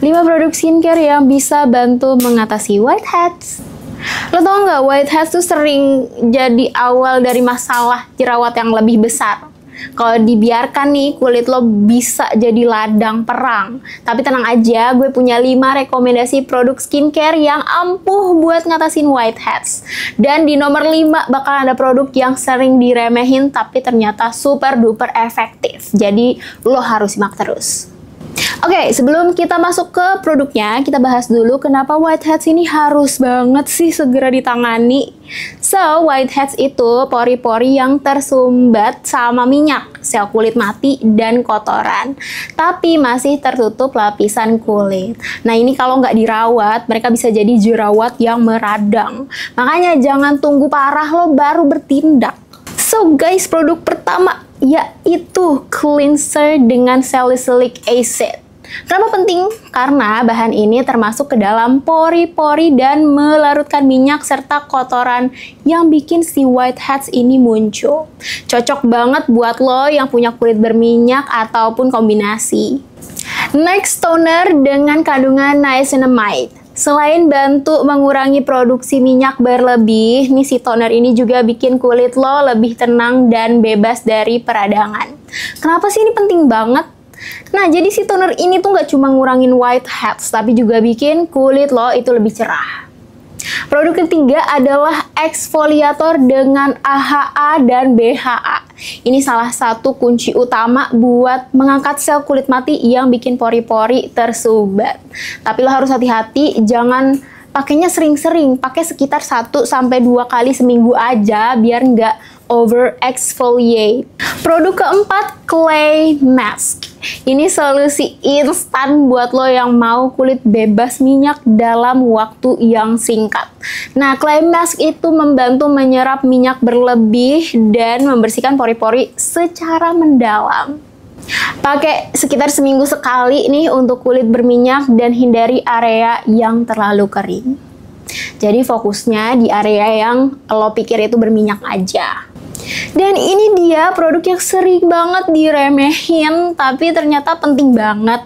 5 produk skincare yang bisa bantu mengatasi whiteheads. Lo tau nggak, whiteheads tuh sering jadi awal dari masalah jerawat yang lebih besar. Kalau dibiarkan nih, kulit lo bisa jadi ladang perang. Tapi tenang aja, gue punya 5 rekomendasi produk skincare yang ampuh buat ngatasin whiteheads. Dan di nomor 5 bakal ada produk yang sering diremehin tapi ternyata super duper efektif. Jadi lo harus simak terus. Oke, sebelum kita masuk ke produknya, kita bahas dulu kenapa whiteheads ini harus banget sih segera ditangani. So, whiteheads itu pori-pori yang tersumbat sama minyak, sel kulit mati, dan kotoran. Tapi masih tertutup lapisan kulit. Nah, ini kalau nggak dirawat, mereka bisa jadi jerawat yang meradang. Makanya jangan tunggu parah lo baru bertindak. So guys, produk pertama yaitu cleanser dengan salicylic acid. Kenapa penting? Karena bahan ini termasuk ke dalam pori-pori dan melarutkan minyak serta kotoran yang bikin si whiteheads ini muncul. Cocok banget buat lo yang punya kulit berminyak ataupun kombinasi. Next, toner dengan kandungan niacinamide. Selain bantu mengurangi produksi minyak berlebih, nih si toner ini juga bikin kulit lo lebih tenang dan bebas dari peradangan. Kenapa sih ini penting banget? Nah, jadi si toner ini tuh nggak cuma ngurangin whiteheads, tapi juga bikin kulit lo itu lebih cerah. Produk ketiga adalah eksfoliator dengan AHA dan BHA. Ini salah satu kunci utama buat mengangkat sel kulit mati yang bikin pori-pori tersumbat. Tapi lo harus hati-hati, jangan pakainya sering-sering, pakai sekitar 1-2 kali seminggu aja biar nggak over exfoliate. Produk keempat, clay mask. Ini solusi instan buat lo yang mau kulit bebas minyak dalam waktu yang singkat. Nah, clay mask itu membantu menyerap minyak berlebih dan membersihkan pori-pori secara mendalam. Pakai sekitar seminggu sekali nih untuk kulit berminyak dan hindari area yang terlalu kering. Jadi fokusnya di area yang lo pikir itu berminyak aja. Dan ini dia produk yang sering banget diremehin tapi ternyata penting banget.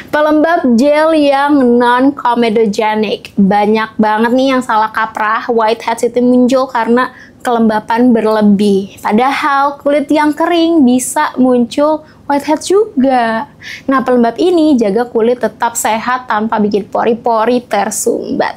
Pelembab gel yang non-comedogenic. Banyak banget nih yang salah kaprah, whiteheads itu muncul karena kelembapan berlebih. Padahal kulit yang kering bisa muncul whiteheads juga. Nah, pelembab ini jaga kulit tetap sehat tanpa bikin pori-pori tersumbat.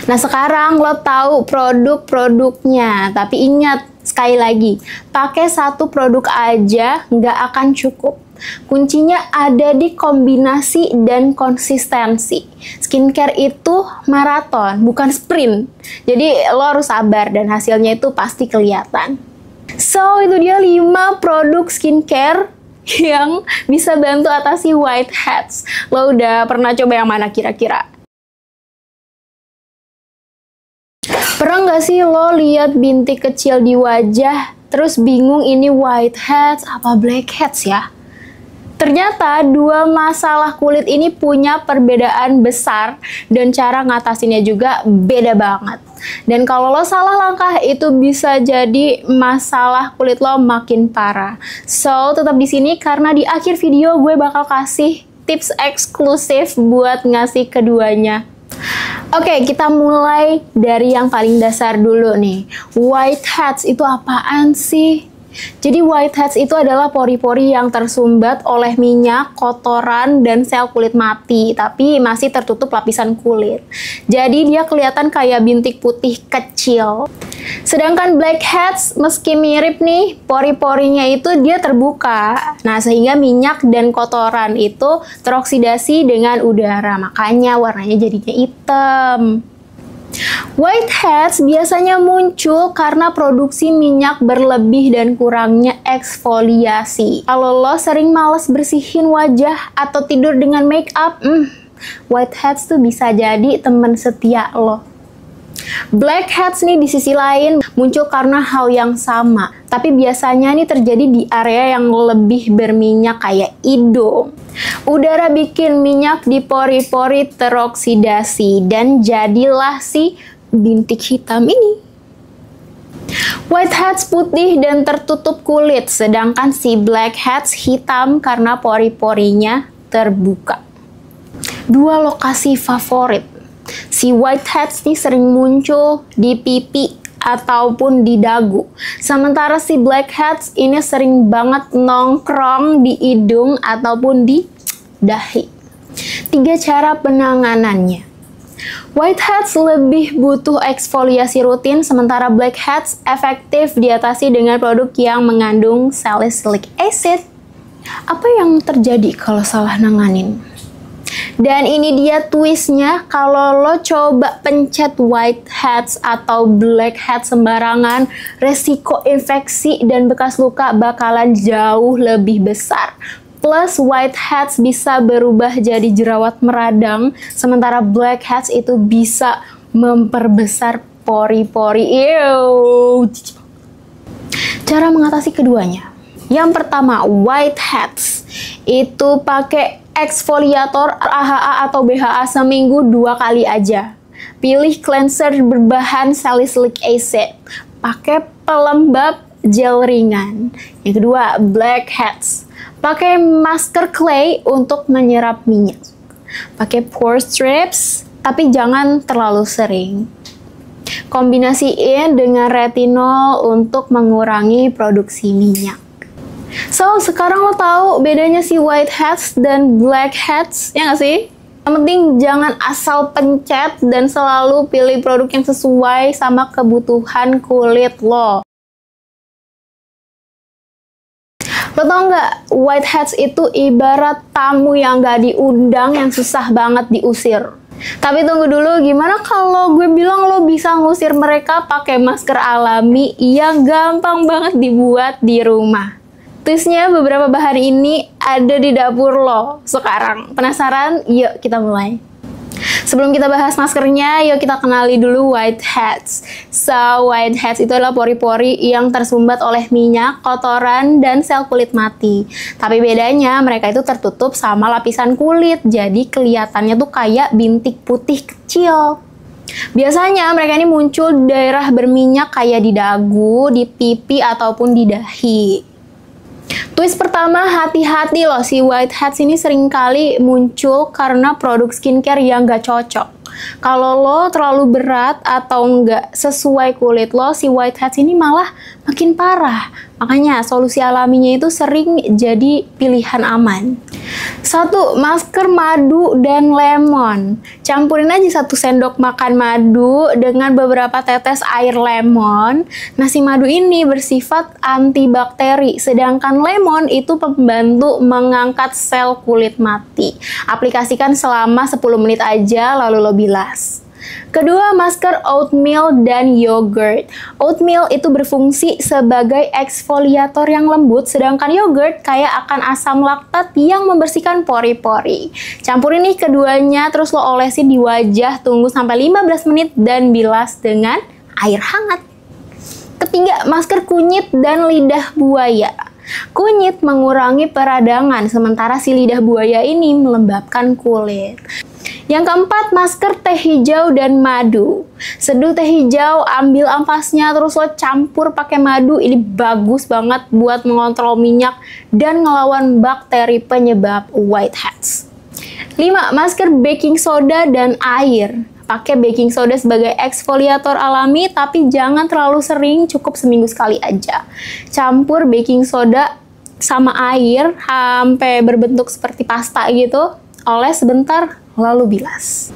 Nah, sekarang lo tahu produk-produknya, tapi ingat sekali lagi, pakai satu produk aja nggak akan cukup. Kuncinya ada di kombinasi dan konsistensi. Skincare itu maraton, bukan sprint. Jadi lo harus sabar dan hasilnya itu pasti kelihatan. So, itu dia 5 produk skincare yang bisa bantu atasi whiteheads. Lo udah pernah coba yang mana kira-kira? Pernah nggak sih lo lihat bintik kecil di wajah, terus bingung ini whiteheads apa blackheads ya? Ternyata 2 masalah kulit ini punya perbedaan besar dan cara ngatasinnya juga beda banget. Dan kalau lo salah langkah itu bisa jadi masalah kulit lo makin parah. So, tetap di sini karena di akhir video gue bakal kasih tips eksklusif buat ngasih keduanya. Oke, kita mulai dari yang paling dasar dulu nih. Whiteheads itu apaan sih? Jadi whiteheads itu adalah pori-pori yang tersumbat oleh minyak, kotoran, dan sel kulit mati, tapi masih tertutup lapisan kulit. Jadi dia kelihatan kayak bintik putih kecil. Sedangkan blackheads meski mirip nih, pori-porinya itu dia terbuka. Nah, sehingga minyak dan kotoran itu teroksidasi dengan udara, makanya warnanya jadinya hitam. Whiteheads biasanya muncul karena produksi minyak berlebih dan kurangnya eksfoliasi. Kalau lo sering males bersihin wajah atau tidur dengan make up, whiteheads tuh bisa jadi teman setia lo. Blackheads nih di sisi lain muncul karena hal yang sama, tapi biasanya nih terjadi di area yang lebih berminyak kayak hidung. Udara bikin minyak di pori-pori teroksidasi dan jadilah si bintik hitam ini. Whiteheads putih dan tertutup kulit, sedangkan si blackheads hitam karena pori-porinya terbuka. Dua lokasi favorit. Si whiteheads nih sering muncul di pipi ataupun di dagu. Sementara si blackheads ini sering banget nongkrong di hidung ataupun di dahi. 3 cara penanganannya. Whiteheads lebih butuh eksfoliasi rutin, sementara blackheads efektif diatasi dengan produk yang mengandung salicylic acid. Apa yang terjadi kalau salah nanganin? Dan ini dia twistnya, kalau lo coba pencet whiteheads atau blackheads sembarangan, resiko infeksi dan bekas luka bakalan jauh lebih besar. Plus whiteheads bisa berubah jadi jerawat meradang, sementara blackheads itu bisa memperbesar pori-pori. Cara mengatasi keduanya. Yang pertama, whiteheads itu pakai eksfoliator AHA atau BHA seminggu 2 kali aja. Pilih cleanser berbahan salicylic acid. Pakai pelembab gel ringan. Yang kedua, blackheads. Pakai masker clay untuk menyerap minyak. Pakai pore strips, tapi jangan terlalu sering. Kombinasiin dengan retinol untuk mengurangi produksi minyak. So, sekarang lo tahu bedanya si whiteheads dan blackheads, ya nggak sih? Yang penting jangan asal pencet dan selalu pilih produk yang sesuai sama kebutuhan kulit lo. Lo tau nggak, whiteheads itu ibarat tamu yang nggak diundang yang susah banget diusir. Tapi tunggu dulu, gimana kalau gue bilang lo bisa ngusir mereka pakai masker alami yang gampang banget dibuat di rumah? Twistnya, beberapa bahan ini ada di dapur lo sekarang. Penasaran? Yuk kita mulai. Sebelum kita bahas maskernya, yuk kita kenali dulu whiteheads. So, whiteheads itu adalah pori-pori yang tersumbat oleh minyak, kotoran, dan sel kulit mati. Tapi bedanya, mereka itu tertutup sama lapisan kulit, jadi kelihatannya tuh kayak bintik putih kecil. Biasanya mereka ini muncul di daerah berminyak kayak di dagu, di pipi, ataupun di dahi. Twist pertama, hati-hati loh, si whiteheads ini seringkali muncul karena produk skincare yang gak cocok. Kalau lo terlalu berat atau nggak sesuai kulit lo, si whiteheads ini malah makin parah. Makanya solusi alaminya itu sering jadi pilihan aman. 1. Masker madu dan lemon. Campurin aja 1 sendok makan madu dengan beberapa tetes air lemon. Nah, si madu ini bersifat antibakteri, sedangkan lemon itu pembantu mengangkat sel kulit mati. Aplikasikan selama 10 menit aja, lalu lo bilas. Kedua, masker oatmeal dan yogurt. Oatmeal itu berfungsi sebagai eksfoliator yang lembut, sedangkan yogurt kaya akan asam laktat yang membersihkan pori-pori. Campurin nih keduanya, terus lo olesin di wajah, tunggu sampai 15 menit dan bilas dengan air hangat. Ketiga, masker kunyit dan lidah buaya. Kunyit mengurangi peradangan, sementara si lidah buaya ini melembabkan kulit. Yang keempat, masker teh hijau dan madu. Seduh teh hijau, ambil ampasnya, terus lo campur pakai madu. Ini bagus banget buat mengontrol minyak dan ngelawan bakteri penyebab whiteheads. 5. Masker baking soda dan air. Pakai baking soda sebagai eksfoliator alami, tapi jangan terlalu sering, cukup seminggu sekali aja. Campur baking soda sama air sampai berbentuk seperti pasta gitu, oles sebentar, lalu bilas.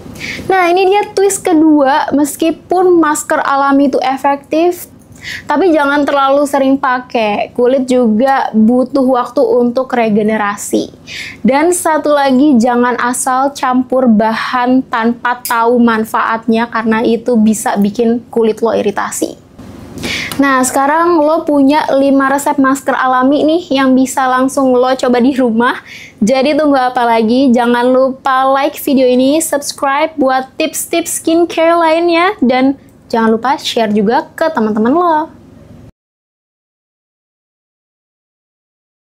Nah, ini dia twist kedua. Meskipun masker alami itu efektif, tapi jangan terlalu sering pakai. Kulit juga butuh waktu untuk regenerasi. Dan satu lagi, jangan asal campur bahan tanpa tahu manfaatnya, karena itu bisa bikin kulit lo iritasi. Nah, sekarang lo punya 5 resep masker alami nih yang bisa langsung lo coba di rumah. Jadi tunggu apa lagi? Jangan lupa like video ini, subscribe buat tips-tips skincare lainnya, dan jangan lupa share juga ke teman-teman lo.